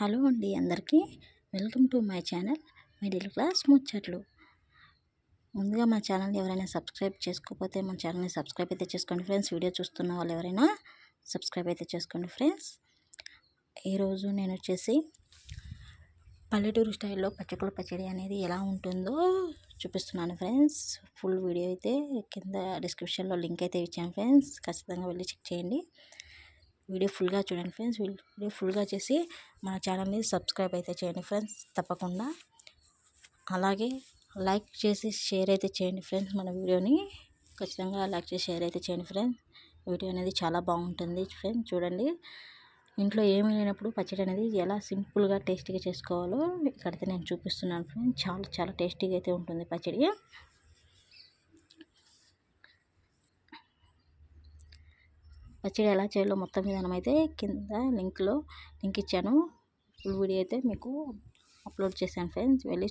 Hello అండి అందరికీ welcome to my channel middle class ముచ్చట్లు. ముందుగా మా ఛానల్ని ఎవరైనా సబ్స్క్రైబ్ చేసుకోకపోతే మన ఛానల్ని సబ్స్క్రైబ్ అయితే చేసుకోండి ఫ్రెండ్స్. వీడియో చూస్తున్న వాళ్ళు ఎవరైనా సబ్స్క్రైబ్ అయితే చేసుకోండి ఫ్రెండ్స్. ఈరోజు నేను వచ్చేసి పల్లెటూరు స్టైల్లో పచ్చిపుల పచ్చడి అనేది ఎలా ఉంటుందో చూపిస్తున్నాను ఫ్రెండ్స్. ఫుల్ వీడియో అయితే కింద డిస్క్రిప్షన్లో లింక్ అయితే ఇచ్చాను ఫ్రెండ్స్, ఖచ్చితంగా వెళ్ళి చెక్ చేయండి. వీడియో ఫుల్గా చూడండి ఫ్రెండ్స్. వీడియో ఫుల్గా చేసి మన ఛానల్ని సబ్స్క్రైబ్ అయితే చేయండి ఫ్రెండ్స్ తప్పకుండా. అలాగే లైక్ చేసి షేర్ అయితే చేయండి ఫ్రెండ్స్. మన వీడియోని ఖచ్చితంగా లైక్ చేసి షేర్ అయితే చేయండి ఫ్రెండ్స్. వీడియో అనేది చాలా బాగుంటుంది ఫ్రెండ్స్. చూడండి, ఇంట్లో ఏమీ లేనప్పుడు పచ్చడి అనేది ఎలా సింపుల్గా టేస్టీగా చేసుకోవాలో ఇక్కడైతే నేను చూపిస్తున్నాను ఫ్రెండ్స్. చాలా చాలా టేస్టీగా అయితే ఉంటుంది పచ్చడి. పచ్చడి ఎలా చేయాలో మొత్తం విధానం అయితే కింద లింక్ ఇచ్చాను. ఫుల్ వీడియో అయితే మీకు అప్లోడ్ చేశాను ఫ్రెండ్స్, వెళ్ళి